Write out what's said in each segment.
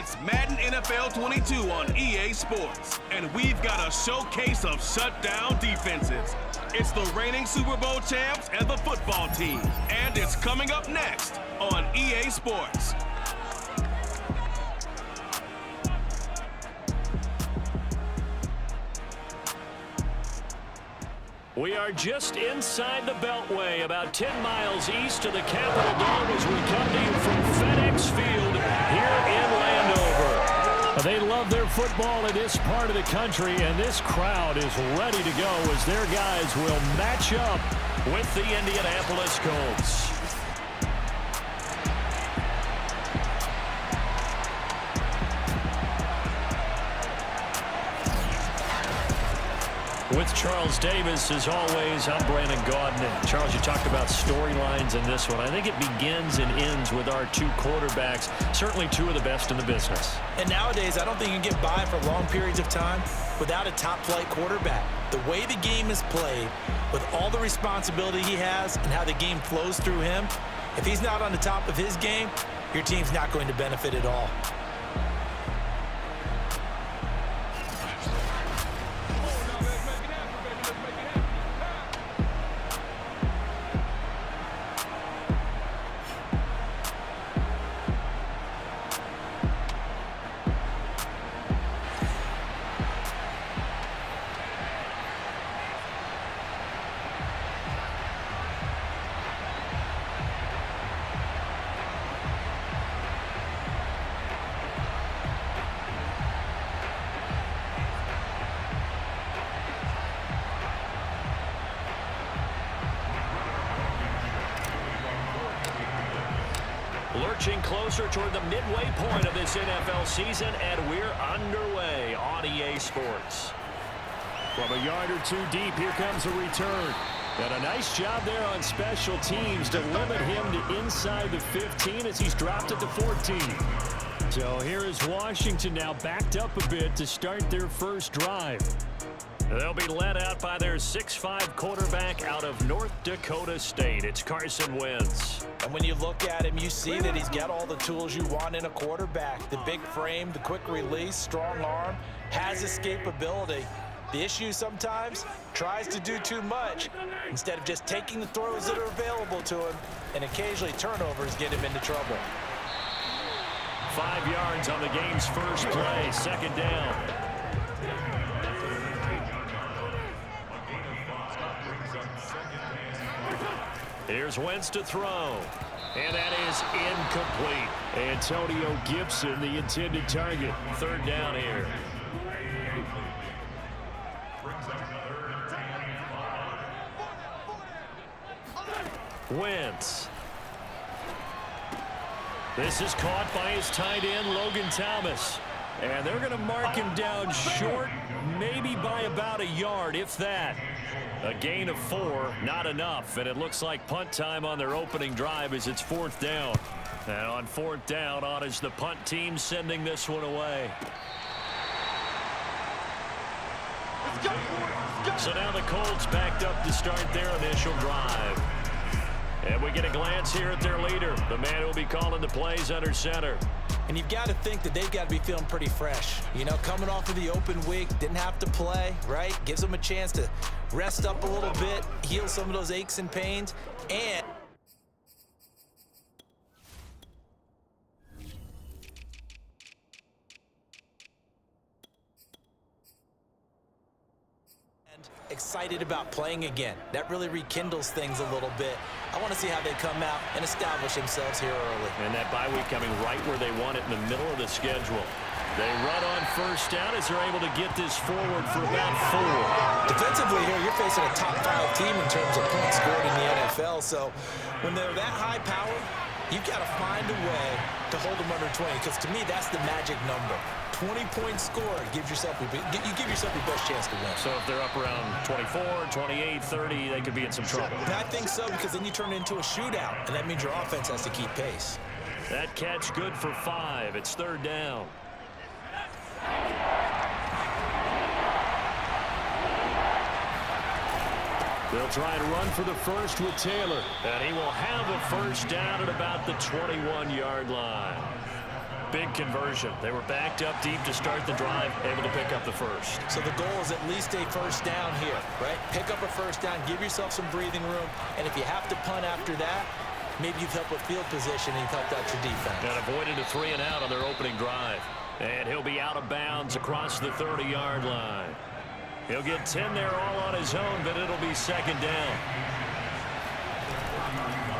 It's Madden NFL 22 on EA Sports, and we've got a showcase of shutdown defenses. It's the reigning Super Bowl champs and the football team, and it's coming up next on EA Sports. We are just inside the Beltway, about 10 miles east of the Capitol Dome as we come to you from FedEx Field here in Landover. They love their football in this part of the country, and this crowd is ready to go as their guys will match up with the Indianapolis Colts. With Charles Davis, as always, I'm Brandon Gaudin. And Charles, you talked about storylines in this one. I think it begins and ends with our two quarterbacks, certainly two of the best in the business. And nowadays, I don't think you can get by for long periods of time without a top-flight quarterback. The way the game is played, with all the responsibility he has and how the game flows through him, if he's not on the top of his game, your team's not going to benefit at all. Lurching closer toward the midway point of this NFL season, and we're underway on EA Sports. From a yard or two deep, here comes a return. And a nice job there on special teams to limit him to inside the 15 as he's dropped it to 14. So here is Washington now backed up a bit to start their first drive. They'll be led out by their 6'5" quarterback out of North Dakota State. It's Carson Wentz. And when you look at him, you see that he's got all the tools you want in a quarterback. The big frame, the quick release, strong arm, has escapability. The issue sometimes, tries to do too much instead of just taking the throws that are available to him, and occasionally turnovers get him into trouble. 5 yards on the game's first play, second down. Here's Wentz to throw, and that is incomplete. Antonio Gibson, the intended target. Third down here. Wentz. This is caught by his tight end, Logan Thomas. And they're going to mark him down short, maybe by about a yard, if that. A gain of 4, not enough, and it looks like punt time on their opening drive as it's fourth down. And on fourth down, on is the punt team sending this one away. So now the Colts backed up to start their initial drive. And we get a glance here at their leader, the man who will be calling the plays under center. And you've got to think that they've got to be feeling pretty fresh. You know, coming off of the open week, didn't have to play, right? Gives them a chance to rest up a little bit, heal some of those aches and pains, and excited about playing again. That really rekindles things a little bit. I want to see how they come out and establish themselves here early. And that bye week coming right where they want it in the middle of the schedule. They run on first down as they're able to get this forward for about 4. Defensively here, you're facing a top 5 team in terms of points scored in the NFL. So when they're that high power, you've got to find a way to hold them under 20, because to me, that's the magic number. 20 points scored gives yourself you give yourself your best chance to win. So if they're up around 24, 28, 30, they could be in some trouble. And I think so, because then you turn it into a shootout, and that means your offense has to keep pace. That catch good for 5. It's third down. They'll try and run for the first with Taylor. And he will have a first down at about the 21-yard line. big conversion. They were backed up deep to start the drive, able to pick up the first. So the goal is at least a first down here, right? Pick up a first down, give yourself some breathing room, and if you have to punt after that, maybe you've helped with field position and you've helped out your defense. And avoided a 3 and out on their opening drive. And he'll be out of bounds across the 30-yard line. He'll get 10 there all on his own, but it'll be second down.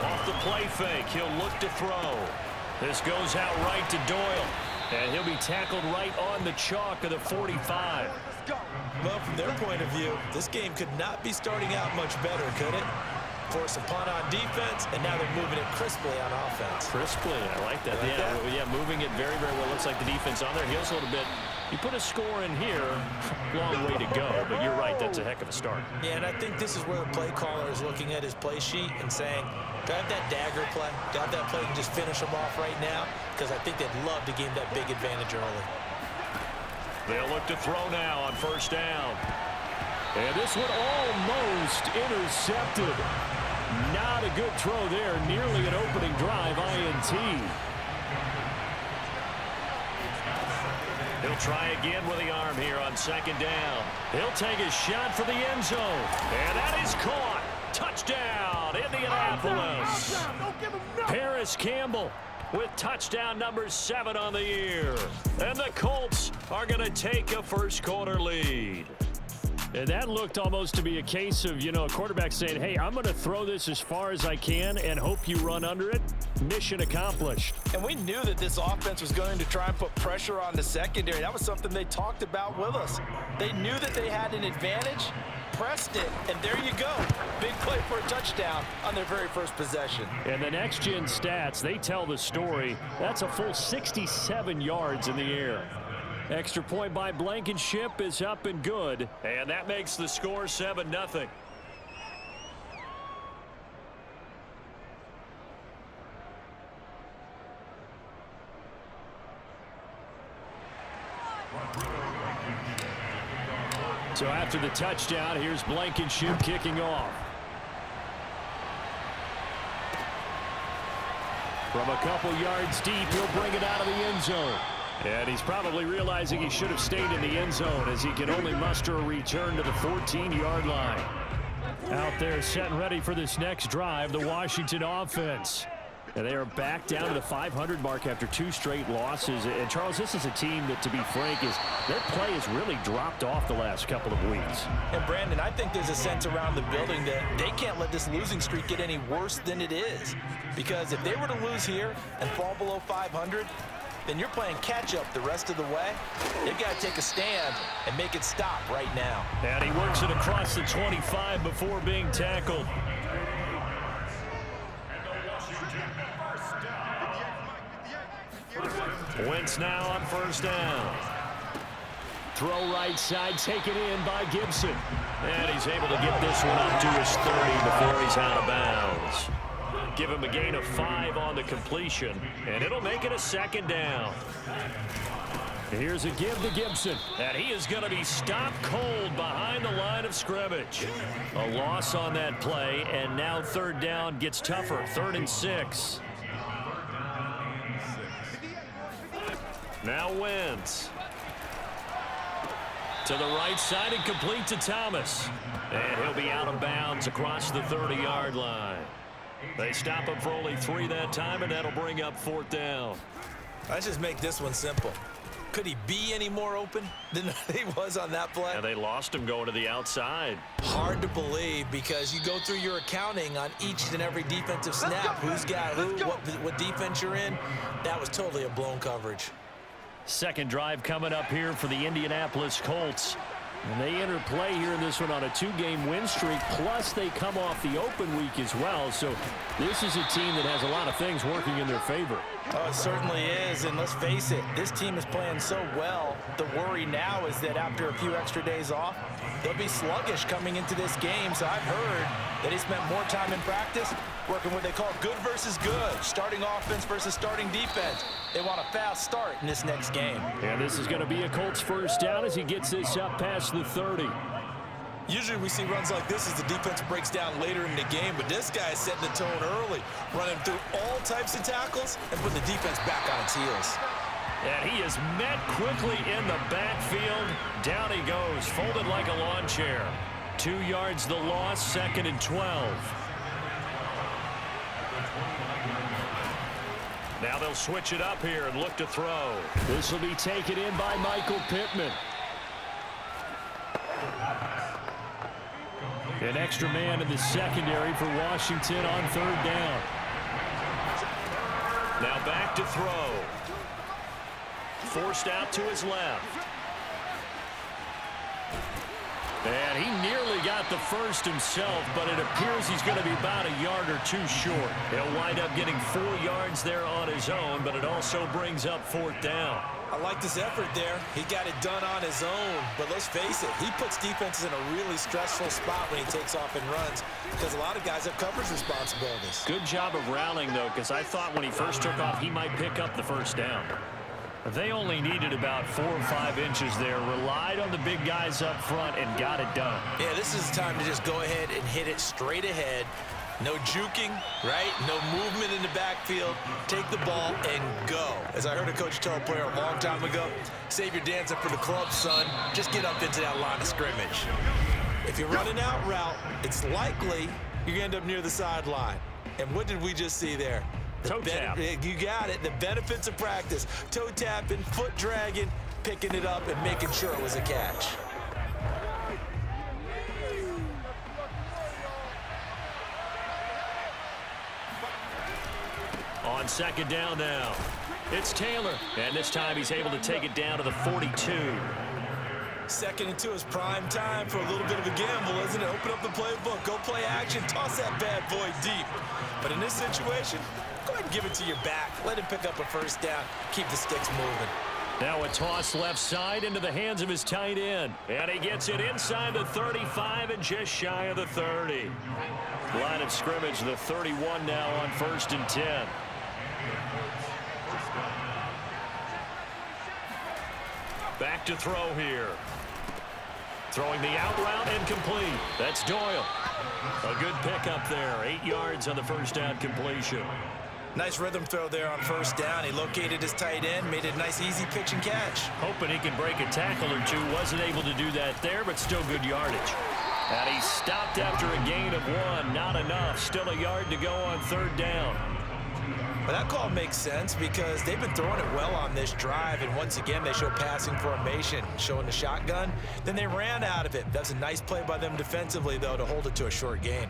Off the play fake, he'll look to throw. This goes out right to Doyle. And he'll be tackled right on the chalk of the 45. Well, from their point of view, this game could not be starting out much better, could it? Force a punt on defense, and now they're moving it crisply on offense. Crisply, I like that. Yeah, moving it very, very well. Looks like the defense on their heels a little bit. You put a score in here, long way to go, but you're right, that's a heck of a start. Yeah, and I think this is where the play caller is looking at his play sheet and saying, do I have that dagger play? Do I have that play and just finish them off right now? Because I think they'd love to gain that big advantage early. They'll look to throw now on first down. And this one almost intercepted. Not a good throw there. Nearly an opening drive INT. He'll try again with the arm here on second down. He'll take a shot for the end zone. And that is caught. Touchdown, Indianapolis. Paris Campbell with touchdown number 7 on the year. And the Colts are going to take a first quarter lead. And that looked almost to be a case of, a quarterback saying, hey, I'm going to throw this as far as I can and hope you run under it. Mission accomplished. And we knew that this offense was going to try and put pressure on the secondary. That was something they talked about with us. They knew that they had an advantage, pressed it, and there you go. Big play for a touchdown on their very first possession. And the next-gen stats, they tell the story. That's a full 67 yards in the air. Extra point by Blankenship is up and good. And that makes the score 7-0. So after the touchdown, here's Blankenship kicking off. From a couple yards deep, he'll bring it out of the end zone. And he's probably realizing he should have stayed in the end zone as he can only muster a return to the 14-yard line. Out there set and ready for this next drive, the Washington offense. And they are back down to the 500 mark after 2 straight losses. And, Charles, this is a team that, to be frank, their play has really dropped off the last couple of weeks. And, Brandon, I think there's a sense around the building that they can't let this losing streak get any worse than it is. Because if they were to lose here and fall below 500, then you're playing catch-up the rest of the way. They've got to take a stand and make it stop right now. And he works it across the 25 before being tackled. Wentz now on first down. Throw right side, taken in by Gibson. And he's able to get this one up to his 30 before he's out of bounds. Give him a gain of 5 on the completion, and it'll make it a second down. Here's a give to Gibson, and he is going to be stopped cold behind the line of scrimmage. A loss on that play, and now third down gets tougher, 3rd and 6. Now Wentz. To the right side and complete to Thomas. And he'll be out of bounds across the 30-yard line. They stop him for only 3 that time, and that'll bring up 4th down. Let's just make this one simple. Could he be any more open than he was on that play? Yeah, they lost him going to the outside. Hard to believe because you go through your accounting on each and every defensive snap. Who's got who, what defense you're in. That was totally a blown coverage. Second drive coming up here for the Indianapolis Colts. And they enter play here in this one on a 2-game win streak, plus they come off the open week as well. So this is a team that has a lot of things working in their favor. Oh, it certainly is, and let's face it, this team is playing so well. The worry now is that after a few extra days off, they'll be sluggish coming into this game. So I've heard that he spent more time in practice working what they call good versus good, starting offense versus starting defense. They want a fast start in this next game. And this is going to be a Colts first down as he gets this up past the 30. Usually we see runs like this as the defense breaks down later in the game, but this guy is setting the tone early, running through all types of tackles and putting the defense back on its heels. And he is met quickly in the backfield. Down he goes, folded like a lawn chair. 2 yards the loss, 2nd and 12. Now they'll switch it up here and look to throw. This will be taken in by Michael Pittman. An extra man in the secondary for Washington on 3rd down. Now back to throw. Forced out to his left. And he nearly got the first himself, but it appears he's going to be about a yard or 2 short. He'll wind up getting 4 yards there on his own, but it also brings up 4th down. I like this effort there. He got it done on his own, but let's face it, he puts defenses in a really stressful spot when he takes off and runs because a lot of guys have coverage responsibilities. Good job of rallying, though, because I thought when he first took off, he might pick up the 1st down. They only needed about 4 or 5 inches there, relied on the big guys up front, and got it done. Yeah, this is the time to just go ahead and hit it straight ahead. No juking, right? No movement in the backfield. Take the ball and go. As I heard a coach tell a player a long time ago, save your dancing for the club, son. Just get up into that line of scrimmage. If you're running out route, it's likely you're going to end up near the sideline. And what did we just see there? Toe tap. You got it. The benefits of practice. Toe tapping, foot dragging, picking it up, and making sure it was a catch. On 2nd down now, it's Taylor. And this time he's able to take it down to the 42. 2nd and 2 is prime time for a little bit of a gamble, isn't it? Open up the playbook, go play action, toss that bad boy deep. But in this situation, go ahead and give it to your back. Let him pick up a 1st down. Keep the sticks moving. Now a toss left side into the hands of his tight end. And he gets it inside the 35 and just shy of the 30. Line of scrimmage, the 31 now on 1st and 10. Back to throw here. Throwing the out route and complete. That's Doyle. A good pickup there. 8 yards on the 1st down completion. Nice rhythm throw there on 1st down. He located his tight end, made it a nice easy pitch and catch. Hoping he can break a tackle or 2. Wasn't able to do that there, but still good yardage. And he stopped after a gain of 1. Not enough. Still a yard to go on 3rd down. But that call makes sense because they've been throwing it well on this drive, and once again they show passing formation, showing the shotgun. Then they ran out of it. That's a nice play by them defensively, though, to hold it to a short gain.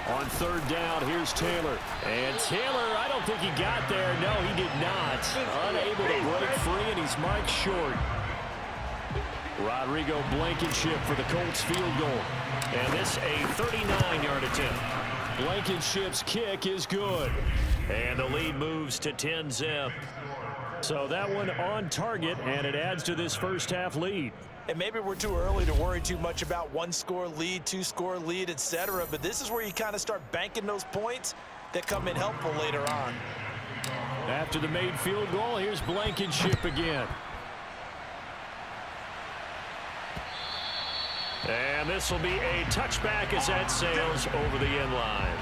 On 3rd down, here's Taylor. And Taylor, I don't think he got there. No, he did not. Unable to break free, and he's marked short. Rodrigo Blankenship for the Colts field goal. And this a 39-yard attempt. Blankenship's kick is good. And the lead moves to 10-zip. So that one on target, and it adds to this 1st half lead. And maybe we're too early to worry too much about 1-score lead, 2-score lead, etc. But this is where you kind of start banking those points that come in helpful later on. After the made field goal, here's Blankenship again. And this will be a touchback as that sails over the end line.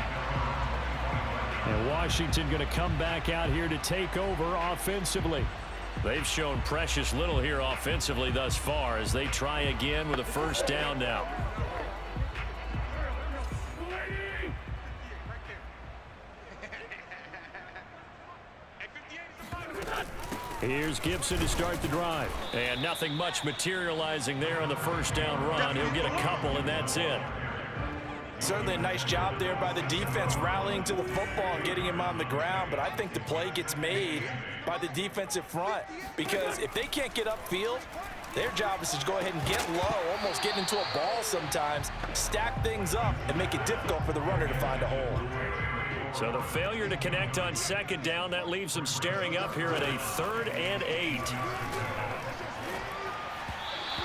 And Washington going to come back out here to take over offensively. They've shown precious little here offensively thus far as they try again with a 1st down now. Here's Gibson to start the drive. And nothing much materializing there on the 1st down run. He'll get a couple, and that's it. Certainly a nice job there by the defense rallying to the football and getting him on the ground, but I think the play gets made by the defensive front because if they can't get upfield, their job is to go ahead and get low, almost get into a ball sometimes, stack things up, and make it difficult for the runner to find a hole. So the failure to connect on 2nd down, that leaves them staring up here at a 3rd and 8.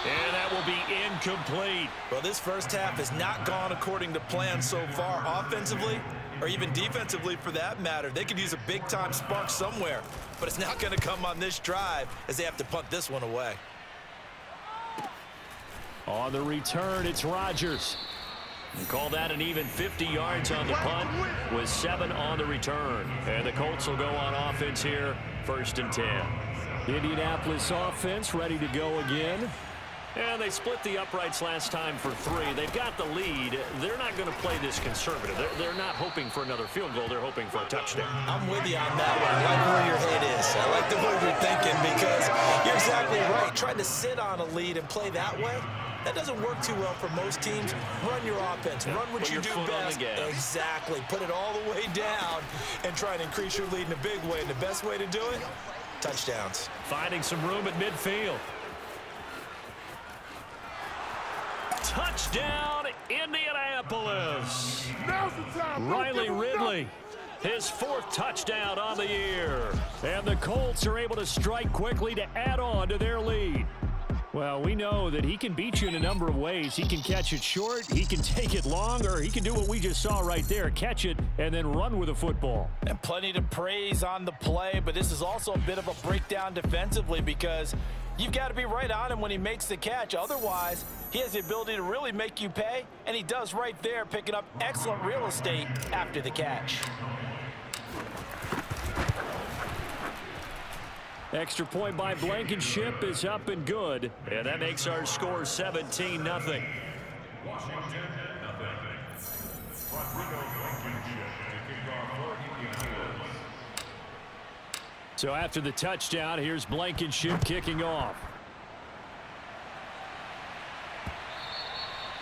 And that will be incomplete. Well, this 1st half has not gone according to plan so far offensively or even defensively for that matter. They could use a big-time spark somewhere, but it's not going to come on this drive as they have to punt this one away. On the return, it's Rodgers. And call that an even 50 yards on the punt with 7 on the return. And the Colts will go on offense here, 1st and 10. Indianapolis offense ready to go again. And they split the uprights last time for 3. They've got the lead. They're not going to play this conservative. They're not hoping for another field goal. They're hoping for a touchdown. I'm with you on that one. I like where your head is. I like the way you're thinking because you're exactly right. Trying to sit on a lead and play that way, that doesn't work too well for most teams. Run your offense. Run what you do best. Exactly. Put it all the way down and try and increase your lead in a big way. And the best way to do it, touchdowns. Finding some room at midfield. Touchdown, Indianapolis. Riley Ridley, his 4th touchdown on the year. And the Colts are able to strike quickly to add on to their lead. Well, we know that he can beat you in a number of ways. He can catch it short, he can take it long, or he can do what we just saw right there, catch it and then run with the football. And plenty to praise on the play, but this is also a bit of a breakdown defensively because you've got to be right on him when he makes the catch. Otherwise, he has the ability to really make you pay, and he does right there, picking up excellent real estate after the catch. Extra point by Blankenship is up and good, and that makes our score 17-0. So after the touchdown, here's Blankenship kicking off.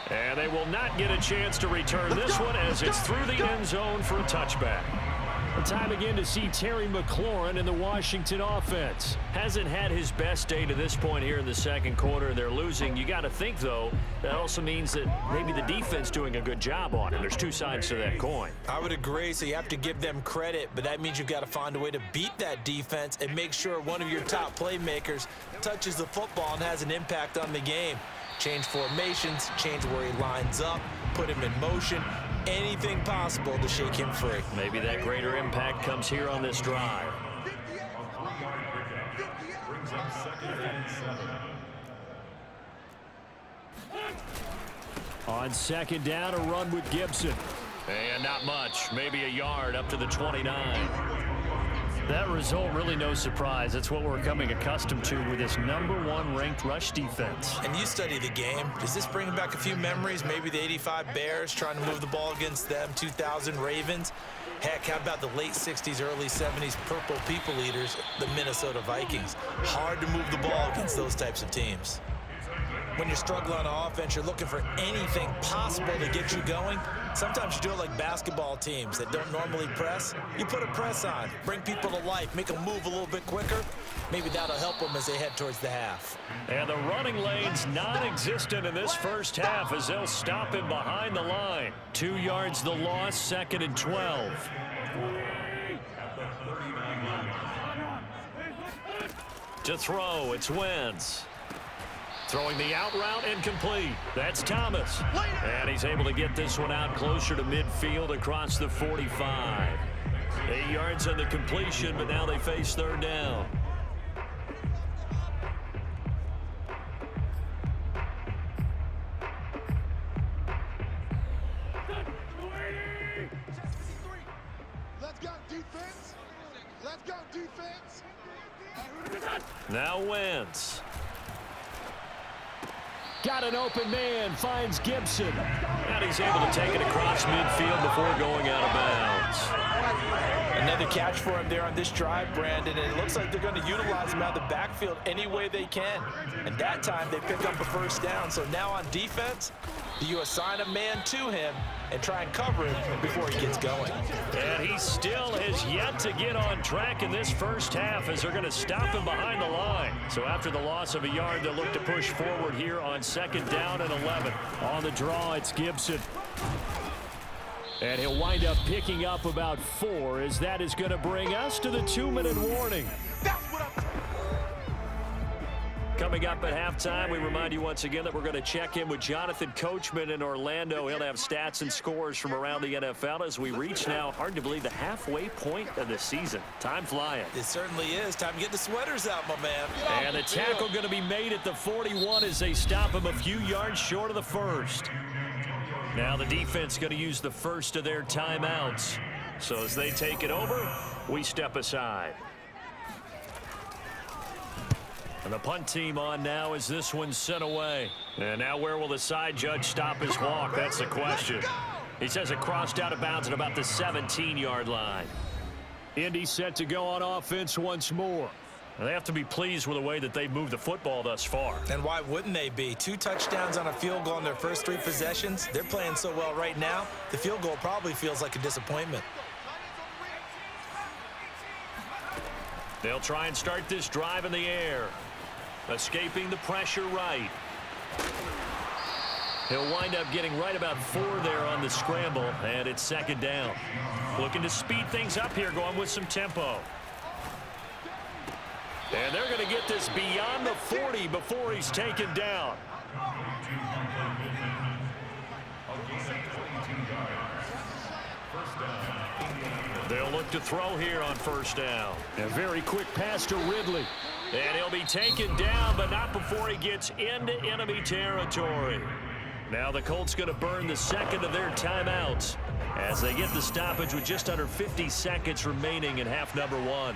And they will not get a chance to return this one as it's through the end zone for a touchback. Time again to see Terry McLaurin in the Washington offense. Hasn't had his best day to this point here in the 2nd quarter. They're losing. You got to think, though, that also means that maybe the defense doing a good job on him. There's 2 sides to that coin. I would agree, so you have to give them credit, but that means you've got to find a way to beat that defense and make sure one of your top playmakers touches the football and has an impact on the game. Change formations, change where he lines up, put him in motion. Anything possible to shake him free. Maybe that greater impact comes here on this drive. On 2nd down, a run with Gibson. And not much, maybe a yard up to the 29. That result, really no surprise. It's what we're coming accustomed to with this #1 ranked rush defense. And you study the game. Does this bring back a few memories? Maybe the '85 Bears trying to move the ball against them, 2000 Ravens. Heck, how about the late 60s, early 70s Purple People Eaters, the Minnesota Vikings? Hard to move the ball against those types of teams. When you're struggling on offense, you're looking for anything possible to get you going. Sometimes you do it like basketball teams that don't normally press. You put a press on, bring people to life, make them move a little bit quicker. Maybe that'll help them as they head towards the half. And the running lane's non-existent in this first half as they'll stop him behind the line. 2 yards the loss, 2nd and 12. To throw, it's Wentz. Throwing the out route incomplete. That's Thomas. And he's able to get this one out closer to midfield across the 45. 8 yards on the completion, but now they face 3rd down. Let's go defense. Let's go defense. Now Wentz. Got an open man, finds Gibson. And he's able to take it across midfield before going out of bounds. Another catch for him there on this drive, Brandon, and it looks like they're going to utilize him out of the backfield any way they can. And that time they pick up a 1st down. So now on defense, do you assign a man to him and try and cover him before he gets going? And he still has yet to get on track in this first half as they're going to stop him behind the line. So after the loss of a yard, they'll look to push forward here on 2nd down and 11. On the draw, it's Gibson. And he'll wind up picking up about 4 as that is going to bring us to the 2-minute warning. Coming up at halftime, we remind you once again that we're going to check in with Jonathan Coachman in Orlando. He'll have stats and scores from around the NFL as we reach now, hard to believe, the halfway point of the season. Time flying. It certainly is. Time to get the sweaters out, my man. And the tackle going to be made at the 41 as they stop him a few yards short of the 1st. Now the defense going to use the first of their timeouts. So as they take it over, we step aside. And the punt team on now as this one's sent away. And now where will the side judge stop his walk? That's the question. He says it crossed out of bounds at about the 17-yard line. Indy set to go on offense once more. They have to be pleased with the way that they've moved the football thus far. And why wouldn't they be? 2 touchdowns on a field goal in their first 3 possessions. They're playing so well right now, the field goal probably feels like a disappointment. They'll try and start this drive in the air. Escaping the pressure right. He'll wind up getting right about 4 there on the scramble, and it's 2nd down. Looking to speed things up here, going with some tempo. And they're going to get this beyond the 40 before he's taken down. They'll look to throw here on 1st down. A very quick pass to Ridley. And he'll be taken down, but not before he gets into enemy territory. Now the Colts going to burn the 2nd of their timeouts as they get the stoppage with just under 50 seconds remaining in half number 1.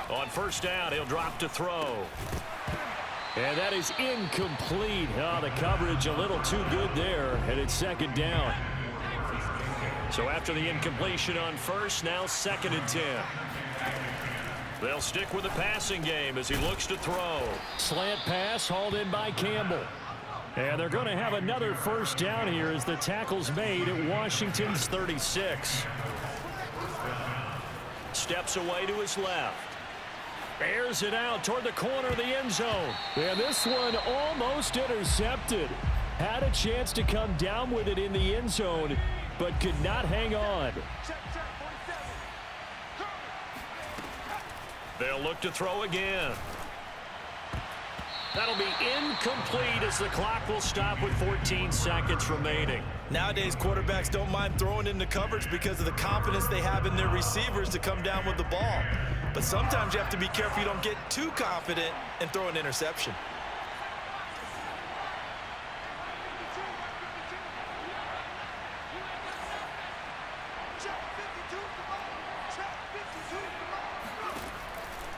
On 1st down, he'll drop to throw. And that is incomplete. Oh, the coverage a little too good there, and it's 2nd down. So after the incompletion on 1st, now 2nd and 10. They'll stick with the passing game as he looks to throw. Slant pass hauled in by Campbell. And they're going to have another 1st down here as the tackle's made at Washington's 36. Steps away to his left. Airs it out toward the corner of the end zone. And this one almost intercepted. Had a chance to come down with it in the end zone, but could not hang on. They'll look to throw again. That'll be incomplete as the clock will stop with 14 seconds remaining. Nowadays, quarterbacks don't mind throwing into coverage because of the confidence they have in their receivers to come down with the ball. But sometimes you have to be careful you don't get too confident and throw an interception.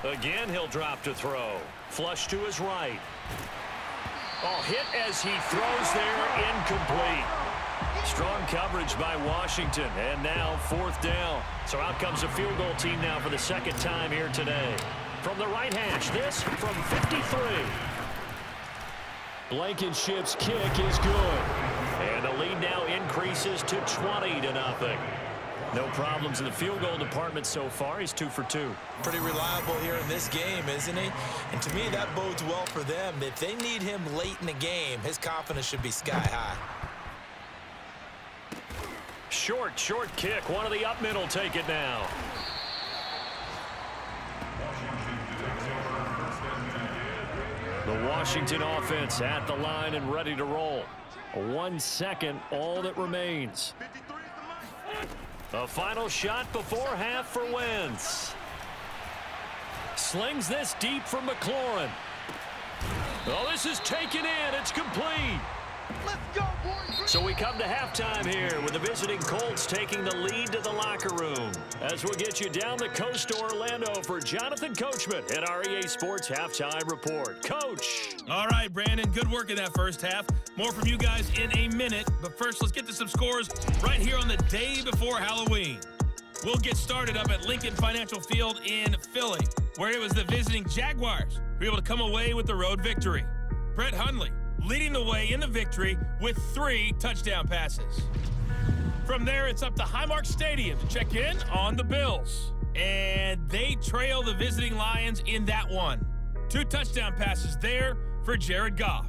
Again, he'll drop to throw. Flush to his right. Oh, hit as he throws there, incomplete. Strong coverage by Washington, and now 4th down. So out comes a field goal team now for the 2nd time here today. From the right hash, this from 53. Blankenship's kick is good. And the lead now increases to 20-0. No problems in the field goal department so far. He's 2 for 2. Pretty reliable here in this game, isn't he? And to me, that bodes well for them. If they need him late in the game, his confidence should be sky high. Short kick. One of the up middle take it now. The Washington offense at the line and ready to roll. 1 second, all that remains. A final shot before half for Wentz. Slings this deep from McLaurin. Oh, this is taken in. It's complete. Let's go, boys. So we come to halftime here with the visiting Colts taking the lead to the locker room. As we'll get you down the coast to Orlando for Jonathan Coachman at our EA Sports Halftime Report. Coach. All right, Brandon, good work in that first half. More from you guys in a minute. But first, let's get to some scores right here on the day before Halloween. We'll get started up at Lincoln Financial Field in Philly, where it was the visiting Jaguars who were able to come away with the road victory. Brett Hundley leading the way in the victory with 3 touchdown passes. From there, it's up to Highmark Stadium to check in on the Bills. And they trail the visiting Lions in that one. 2 touchdown passes there for Jared Goff.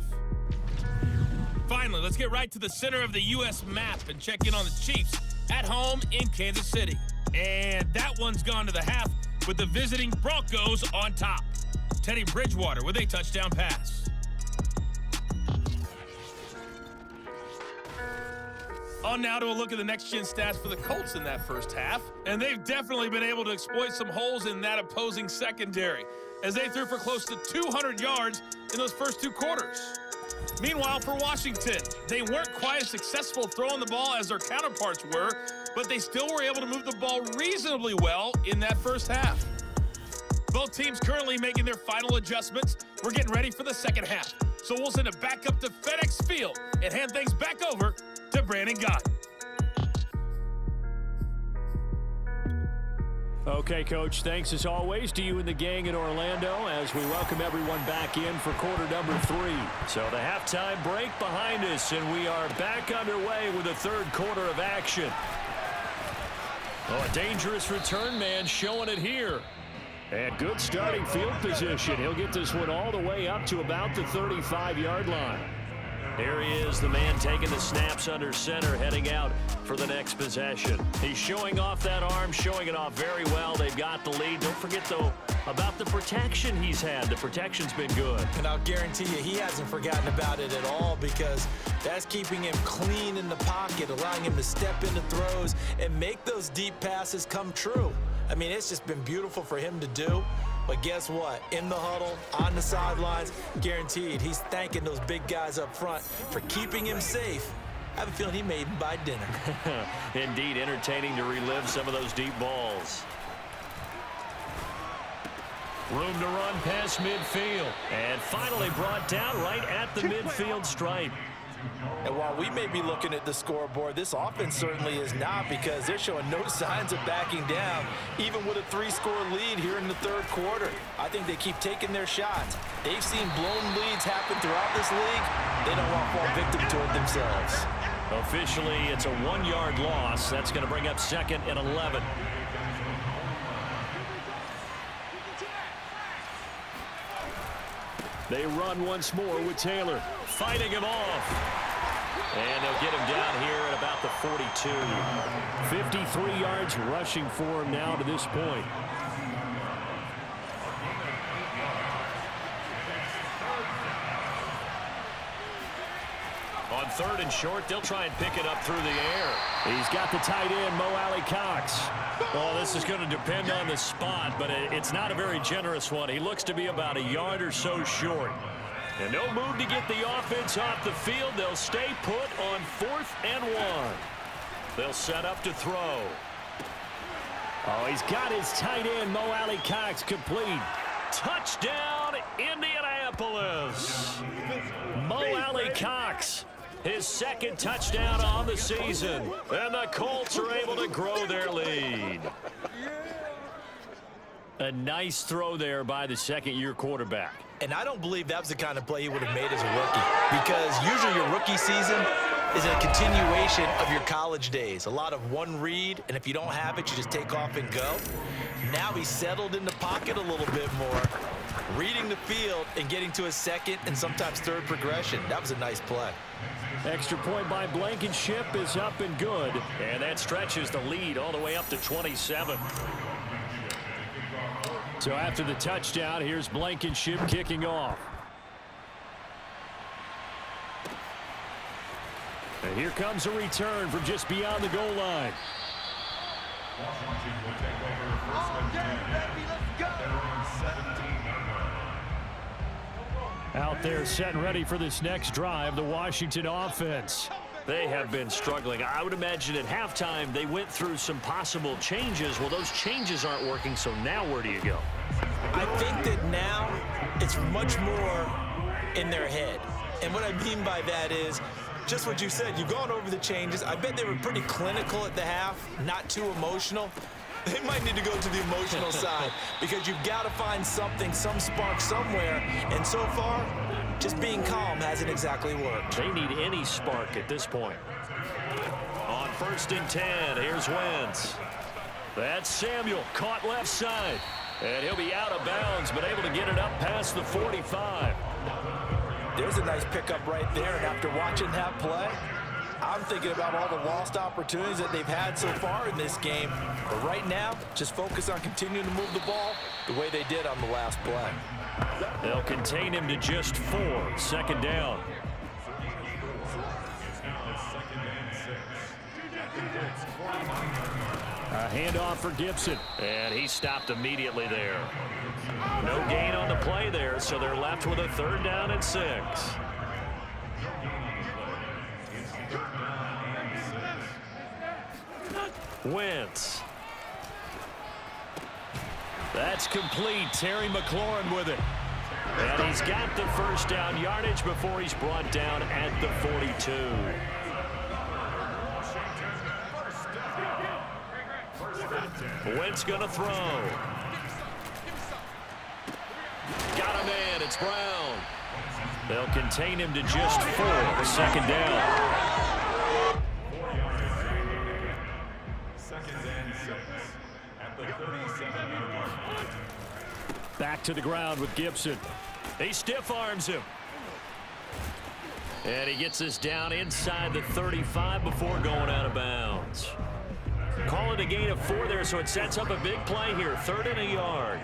Finally, let's get right to the center of the U.S. map and check in on the Chiefs at home in Kansas City. And that one's gone to the half with the visiting Broncos on top. Teddy Bridgewater with a touchdown pass. On now to a look at the next-gen stats for the Colts in that first half. And they've definitely been able to exploit some holes in that opposing secondary, as they threw for close to 200 yards in those first 2 quarters. Meanwhile, for Washington, they weren't quite as successful throwing the ball as their counterparts were, but they still were able to move the ball reasonably well in that first half. Both teams currently making their final adjustments. We're getting ready for the second half. So we'll send it back up to FedEx Field and hand things back over to Brandon Gott. Okay, Coach, thanks as always to you and the gang in Orlando as we welcome everyone back in for quarter number 3. So the halftime break behind us, and we are back underway with the third quarter of action. Oh, a dangerous return man showing it here. And good starting field position. He'll get this one all the way up to about the 35-yard line. Here he is, the man taking the snaps under center, heading out for the next possession. He's showing off that arm, showing it off very well. They've got the lead. Don't forget, though, about the protection he's had. The protection's been good. And I'll guarantee you he hasn't forgotten about it at all, because that's keeping him clean in the pocket, allowing him to step into throws and make those deep passes come true. I mean, it's just been beautiful for him to do. But guess what? In the huddle, on the sidelines, guaranteed he's thanking those big guys up front for keeping him safe. I have a feeling he made him buy dinner. Indeed, entertaining to relive some of those deep balls. Room to run past midfield. And finally brought down right at the midfield stripe. And while we may be looking at the scoreboard, this offense certainly is not, because they're showing no signs of backing down, even with a 3-score lead here in the third quarter. I think they keep taking their shots. They've seen blown leads happen throughout this league. They don't want to fall victim to it themselves. Officially, it's a 1-yard loss. That's going to bring up 2nd and 11. They run once more with Taylor, fighting him off. And they'll get him down here at about the 42. 53 yards rushing for him now to this point. On 3rd and short, they'll try and pick it up through the air. He's got the tight end, Mo Alley-Cox. Well, this is going to depend on the spot, but it's not a very generous one. He looks to be about a yard or so short. And no move to get the offense off the field. They'll stay put on 4th and 1. They'll set up to throw. Oh, he's got his tight end, Mo Alley-Cox, complete. Touchdown, Indianapolis. Mo Alley-Cox, his 2nd touchdown on the season. And the Colts are able to grow their lead. A nice throw there by the second-year quarterback. And I don't believe that was the kind of play he would have made as a rookie, because usually your rookie season is a continuation of your college days. A lot of one read, and if you don't have it, you just take off and go. Now he's settled in the pocket a little bit more, reading the field and getting to his 2nd and sometimes 3rd progression. That was a nice play. Extra point by Blankenship is up and good, and that stretches the lead all the way up to 27. So after the touchdown, here's Blankenship kicking off. And here comes a return from just beyond the goal line. Out there set and ready for this next drive, the Washington offense. They have been struggling. I would imagine at halftime they went through some possible changes. Well, those changes aren't working, so now where do you go? I think that now it's much more in their head. And what I mean by that is just what you said. You've gone over the changes. I bet they were pretty clinical at the half, not too emotional. They might need to go to the emotional side, because you've got to find something, some spark somewhere. And so far, just being calm hasn't exactly worked. They need any spark at this point. On 1st and 10, here's Wentz. That's Samuel, caught left side. And he'll be out of bounds, but able to get it up past the 45. There's a nice pickup right there, and after watching that play, I'm thinking about all the lost opportunities that they've had so far in this game. But right now, just focus on continuing to move the ball the way they did on the last play. They'll contain him to just 4. 2nd down. A handoff for Gibson. And he stopped immediately there. No gain on the play there, so they're left with a 3rd down and 6. Wentz. That's complete. Terry McLaurin with it. And he's got the first down yardage before he's brought down at the 42. Wentz going to throw. Got a man. It's Brown. They'll contain him to just 4. Second down. Back to the ground with Gibson. He stiff arms him. And he gets this down inside the 35 before going out of bounds. Call it a gain of 4 there, so it sets up a big play here. 3rd and a yard.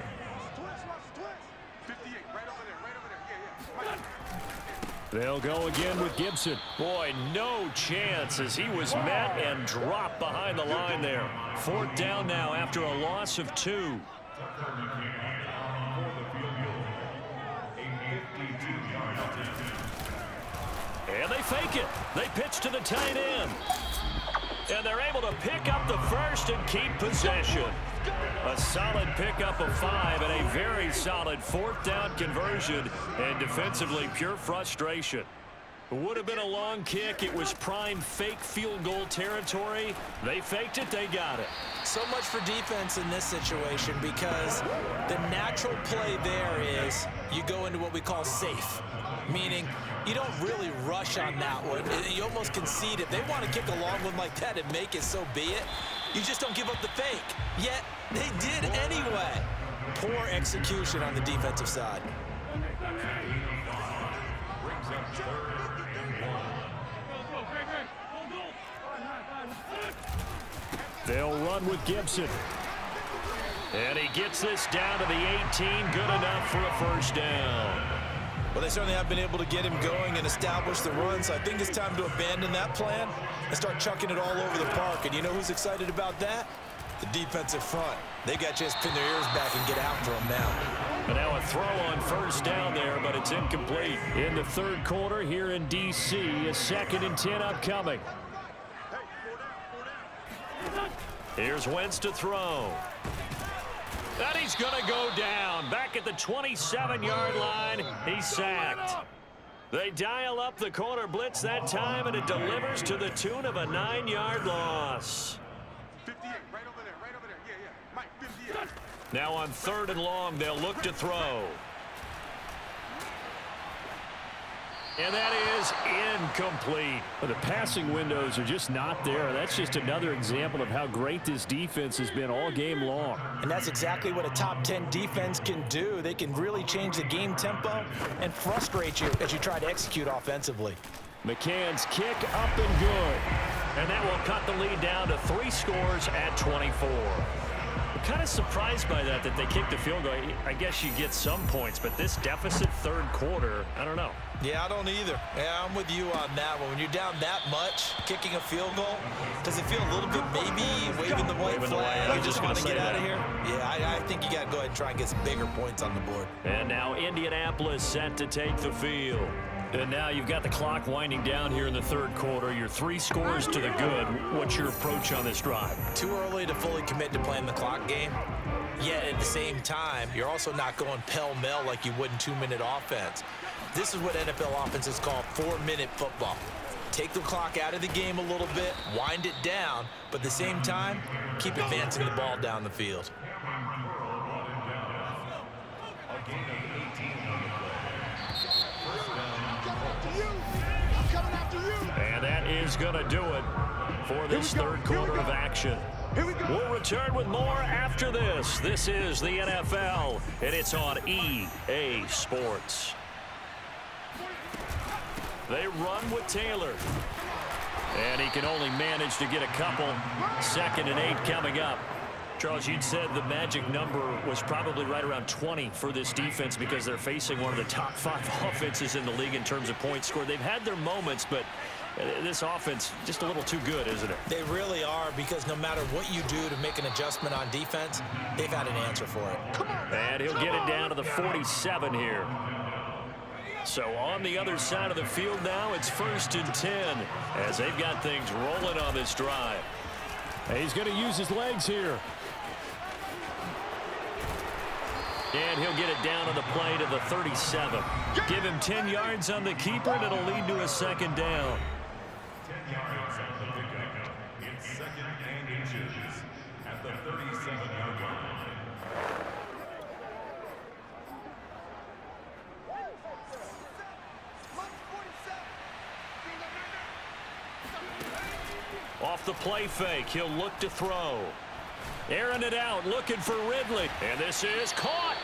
They'll go again with Gibson. Boy, no chance as he was met and dropped behind the line there. 4th down now after a loss of 2. And they fake it. They pitch to the tight end. And they're able to pick up the first and keep possession. A solid pickup of 5 and a very solid 4th down conversion. And defensively, pure frustration. Would have been a long kick. It was prime fake field goal territory. They faked it. They got it. So much for defense in this situation because the natural play there is you go into what we call safe, meaning you don't really rush on that one. You almost concede. If they want to kick a long one like that and make it, so be it. You just don't give up the fake. Yet they did anyway. Poor execution on the defensive side. They'll run with Gibson. And he gets this down to the 18. Good enough for a first down. Well, they certainly have been able to get him going and establish the run, so I think it's time to abandon that plan and start chucking it all over the park. And you know who's excited about that? The defensive front. They got to just pin their ears back and get after him now. And now a throw on first down there, but it's incomplete. In the 3rd quarter here in D.C., a 2nd and 10 upcoming. Here's Wentz to throw. And he's going to go down. Back at the 27-yard line, he's sacked. They dial up the corner blitz that time, and it delivers to the tune of a 9-yard loss. 58, right over there. Yeah. Mike, 58. Now on 3rd and long, they'll look to throw. And that is incomplete. The passing windows are just not there. That's just another example of how great this defense has been all game long. And that's exactly what a top 10 defense can do. They can really change the game tempo and frustrate you as you try to execute offensively. McCann's kick up and good. And that will cut the lead down to 3 scores at 24. I'm kind of surprised by that they kicked the field goal. I guess you get some points, but this deficit 3rd quarter, I don't know. Yeah, I don't either. Yeah, I'm with you on that one. When you're down that much, kicking a field goal, does it feel a little bit maybe waving the white flag? You just want to get out of here? Yeah, I think you got to go ahead and try and get some bigger points on the board. And now Indianapolis set to take the field. And now you've got the clock winding down here in the 3rd quarter. You're 3 scores to the good. What's your approach on this drive? Too early to fully commit to playing the clock game. Yet at the same time, you're also not going pell-mell like you would in 2-minute offense. This is what NFL offenses call 4-minute football. Take the clock out of the game a little bit, wind it down, but at the same time, keep advancing the ball down the field. And that is going to do it for this 3rd quarter of action. We'll return with more after this. This is the NFL, and it's on EA Sports. They run with Taylor. And he can only manage to get a couple. 2nd and 8 coming up. Charles, you'd said the magic number was probably right around 20 for this defense because they're facing one of the top 5 offenses in the league in terms of points scored. They've had their moments, but this offense just a little too good, isn't it? They really are, because no matter what you do to make an adjustment on defense, they've had an answer for it. And he'll get it down to the 47 here. So on the other side of the field now, it's 1st and 10 as they've got things rolling on this drive. He's going to use his legs here. And he'll get it down on the play to the 37. Give him 10 yards on the keeper, and it'll lead to a 2nd down. 10 yards on the pickup. It's 2nd and inches at the 37-yard line. Off the play fake, he'll look to throw. Airing it out, looking for Ridley. And this is caught.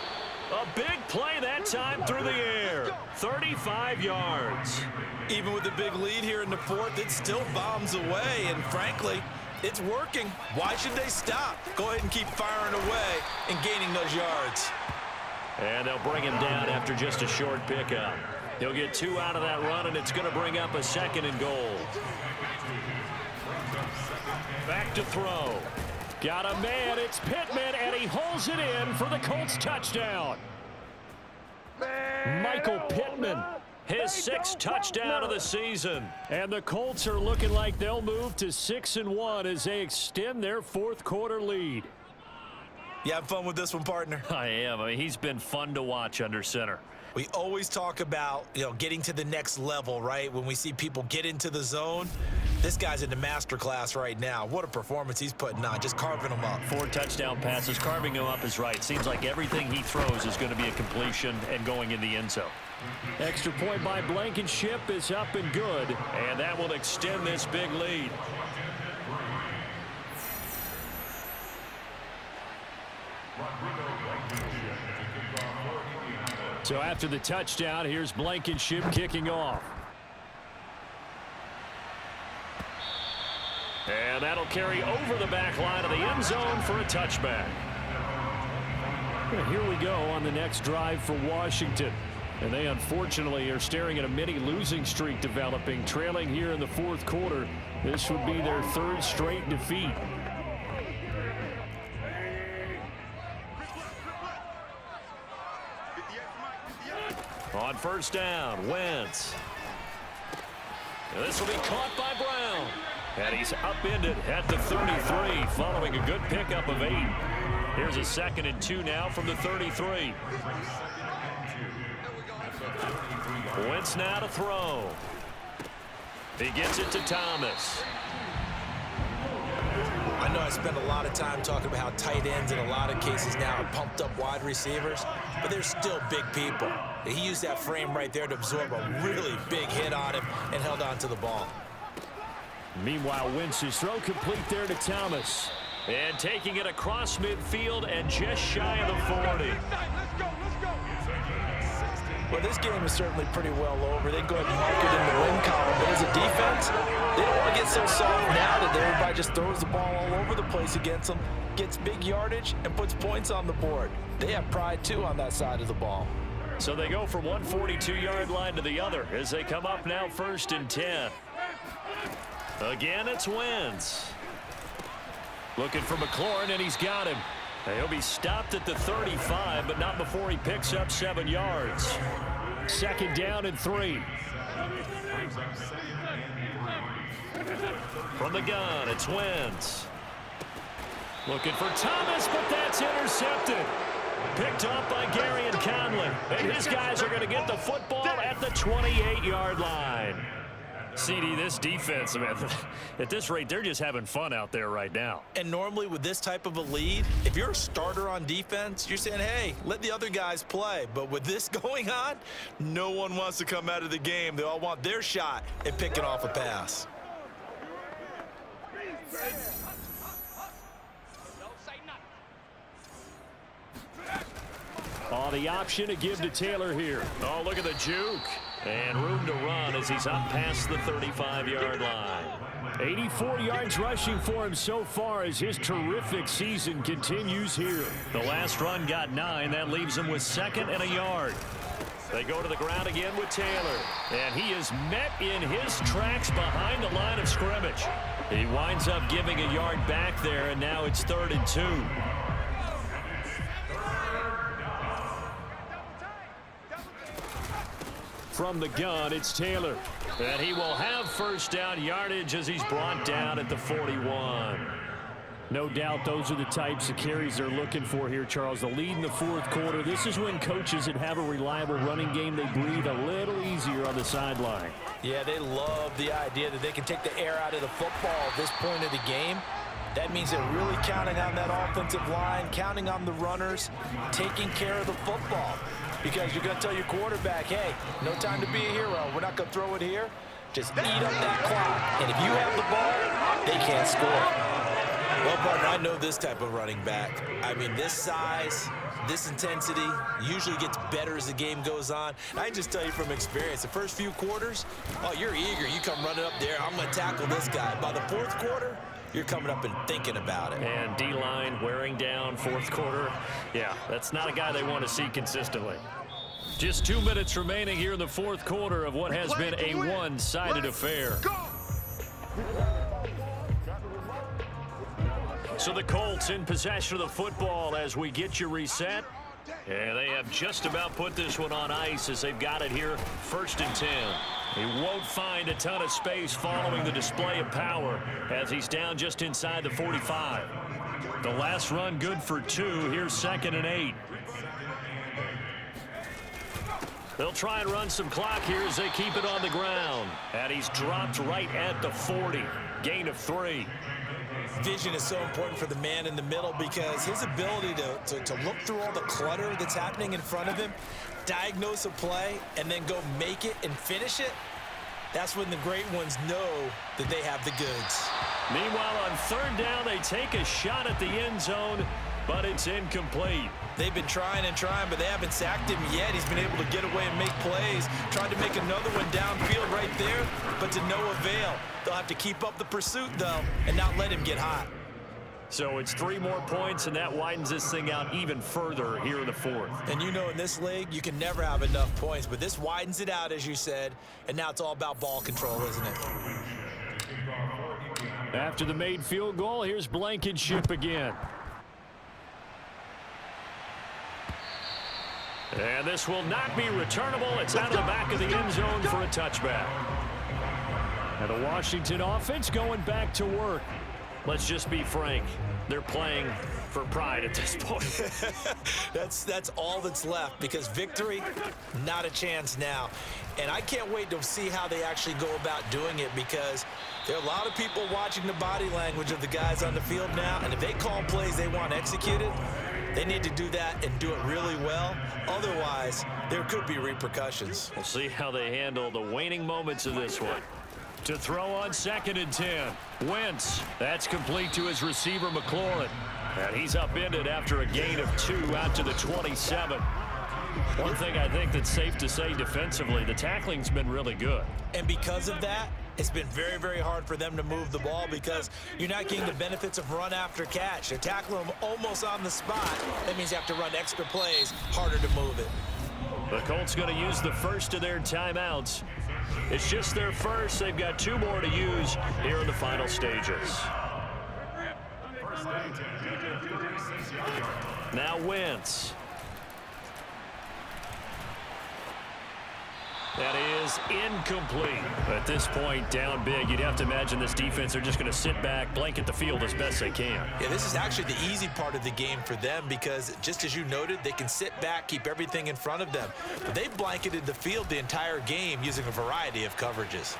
A big play that time through the air. 35 yards. Even with the big lead here in the 4th, it still bombs away. And frankly, it's working. Why should they stop? Go ahead and keep firing away and gaining those yards. And they'll bring him down after just a short pickup. He'll get 2 out of that run, and it's going to bring up a 2nd and goal. Back to throw. Got a man, it's Pittman, and he holds it in for the Colts touchdown. Michael Pittman, his 6th touchdown of the season. And the Colts are looking like they'll move to 6-1 as they extend their 4th quarter lead. You having fun with this one, partner? I am. I mean, he's been fun to watch under center. We always talk about, getting to the next level, right? When we see people get into the zone, this guy's in the master class right now. What a performance he's putting on, just carving them up. 4 touchdown passes. Carving him up is right. Seems like everything he throws is going to be a completion and going in the end zone. Extra point by Blankenship is up and good, and that will extend this big lead. So after the touchdown, here's Blankenship kicking off. And that'll carry over the back line of the end zone for a touchback. And here we go on the next drive for Washington. And they unfortunately are staring at a mini losing streak developing, trailing here in the 4th quarter. This would be their 3rd straight defeat. On 1st down, Wentz. And this will be caught by Brown. And he's upended at the 33 following a good pickup of 8. Here's a 2nd and 2 now from the 33. Wentz now to throw. He gets it to Thomas. I know I spend a lot of time talking about how tight ends in a lot of cases now are pumped up wide receivers, but they're still big people. He used that frame right there to absorb a really big hit on him and held on to the ball. Meanwhile, Wentz's throw complete there to Thomas. And taking it across midfield and just shy of the 40. Well, this game is certainly pretty well over. They go ahead and mark it in the win column, but as a defense, they don't want to get so soft now that everybody just throws the ball all over the place against them, gets big yardage, and puts points on the board. They have pride, too, on that side of the ball. So they go from one 42-yard line to the other as they come up now 1st and 10. Again, it's Wentz. Looking for McLaurin, and he's got him. He'll be stopped at the 35, but not before he picks up 7 yards. 2nd down and 3. From the gun, it's Wentz. Looking for Thomas, but that's intercepted. Picked up by Gary and Conley. And his guys are going to get the football at the 28-yard line. CD, this defense, man, at this rate, they're just having fun out there right now. And normally with this type of a lead, if you're a starter on defense, you're saying, hey, let the other guys play. But with this going on, no one wants to come out of the game. They all want their shot at picking off a pass. Oh, the option to give to Taylor here. Oh, look at the juke. And room to run as he's up past the 35-yard line. 84 yards rushing for him so far as his terrific season continues here. The last run got 9. That leaves him with 2nd and a yard. They go to the ground again with Taylor. And he is met in his tracks behind the line of scrimmage. He winds up giving a yard back there, and now it's 3rd and 2. From the gun, it's Taylor. And he will have first down yardage as he's brought down at the 41. No doubt those are the types of carries they're looking for here, Charles. The lead in the fourth quarter. This is when coaches that have a reliable running game, they breathe a little easier on the sideline. Yeah, they love the idea that they can take the air out of the football at this point of the game. That means they're really counting on that offensive line, counting on the runners, taking care of the football. Because you're going to tell your quarterback, hey, no time to be a hero. We're not going to throw it here. Just eat up that clock. And if you have the ball, they can't score. Well, partner, I know this type of running back. I mean, this size, this intensity usually gets better as the game goes on. And I just tell you from experience, the first few quarters, oh, you're eager. You come running up there. I'm going to tackle this guy. By the fourth quarter, you're coming up and thinking about it. And D-line wearing down fourth quarter. Yeah, that's not a guy they want to see consistently. Just 2 minutes remaining here in the fourth quarter of what has been a one-sided affair. So the Colts in possession of the football as we get you reset. And they have just about put this one on ice as they've got it here, 1st and 10. He won't find a ton of space following the display of power as he's down just inside the 45. The last run good for 2. Here's 2nd and 8. They'll try and run some clock here as they keep it on the ground. And he's dropped right at the 40. Gain of 3. Vision is so important for the man in the middle because his ability to look through all the clutter that's happening in front of him, diagnose a play, and then go make it and finish it, that's when the great ones know that they have the goods. Meanwhile, on 3rd down, they take a shot at the end zone, but it's incomplete. They've been trying and trying, but they haven't sacked him yet. He's been able to get away and make plays. Tried to make another one downfield right there, but to no avail. They'll have to keep up the pursuit, though, and not let him get hot. So it's 3 more points, and that widens this thing out even further here in the 4th. And you know in this league, you can never have enough points, but this widens it out, as you said, and now it's all about ball control, isn't it? After the made field goal, here's Blankenship again. And this will not be returnable. It's out of the back of the end zone for a touchback. And the Washington offense going back to work. Let's just be frank. They're playing for pride at this point. That's all that's left because victory, not a chance now. And I can't wait to see how they actually go about doing it because there are a lot of people watching the body language of the guys on the field now. And if they call plays they want executed, they need to do that and do it really well. Otherwise, there could be repercussions. We'll see how they handle the waning moments of this one. To throw on 2nd and 10. Wentz. That's complete to his receiver, McLaurin. And he's upended after a gain of 2 out to the 27. One thing I think that's safe to say defensively, the tackling's been really good. And because of that, it's been very, very hard for them to move the ball because you're not getting the benefits of run after catch. They're tackling them almost on the spot. That means you have to run extra plays, harder to move it. The Colts going to use the first of their timeouts. It's just their first. They've got 2 more to use here in the final stages. Now Wentz. That is incomplete. At this point, down big, you'd have to imagine this defense, they're just going to sit back, blanket the field as best they can. Yeah, this is actually the easy part of the game for them because, just as you noted, they can sit back, keep everything in front of them. But they've blanketed the field the entire game using a variety of coverages.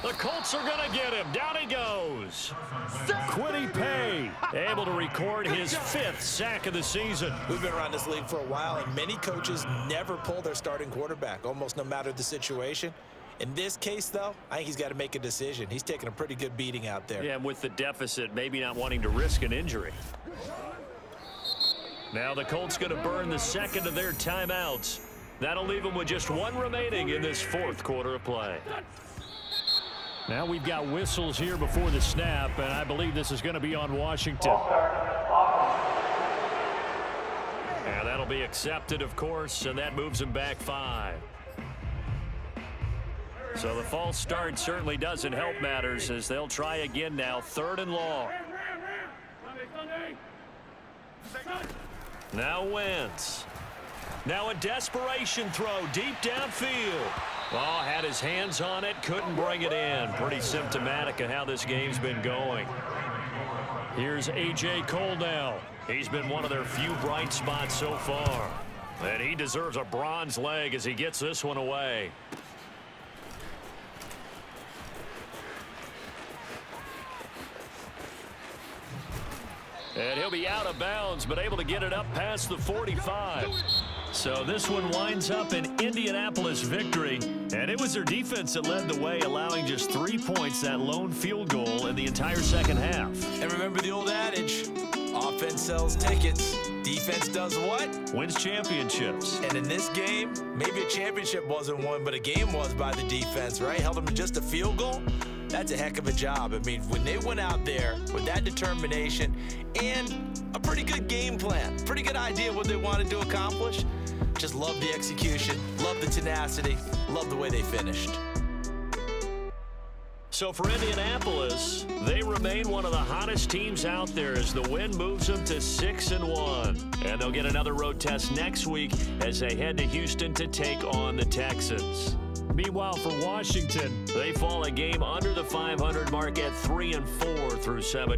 The Colts are going to get him. Down he goes. Quiddy Pay, able to record his 5th sack of the season. We've been around this league for a while, and many coaches never pull their starting quarterback, almost no matter the situation. In this case, though, I think he's got to make a decision. He's taking a pretty good beating out there. Yeah, and with the deficit, maybe not wanting to risk an injury. Now the Colts going to burn the 2nd of their timeouts. That'll leave them with just 1 remaining in this 4th quarter of play. Now we've got whistles here before the snap, and I believe this is going to be on Washington. And that'll be accepted, of course, and that moves them back 5. So the false start certainly doesn't help matters as they'll try again now, 3rd and long. Now Wentz. Now a desperation throw deep downfield. Oh, had his hands on it, couldn't bring it in. Pretty symptomatic of how this game's been going. Here's A.J. Cole now. He's been one of their few bright spots so far. And he deserves a bronze leg as he gets this one away. And he'll be out of bounds, but able to get it up past the 45. So this one winds up an Indianapolis victory. And it was their defense that led the way, allowing just 3 points, that lone field goal in the entire second half. And remember the old adage, offense sells tickets. Defense does what? Wins championships. And in this game, maybe a championship wasn't won, but a game was by the defense, right? Held them to just a field goal. That's a heck of a job. I mean, when they went out there with that determination and a pretty good game plan, pretty good idea what they wanted to accomplish, just love the execution, love the tenacity, love the way they finished. So for Indianapolis, they remain one of the hottest teams out there as the win moves them to 6-1. And they'll get another road test next week as they head to Houston to take on the Texans. Meanwhile, for Washington, they fall a game under the 500 mark at 3-4 through 7.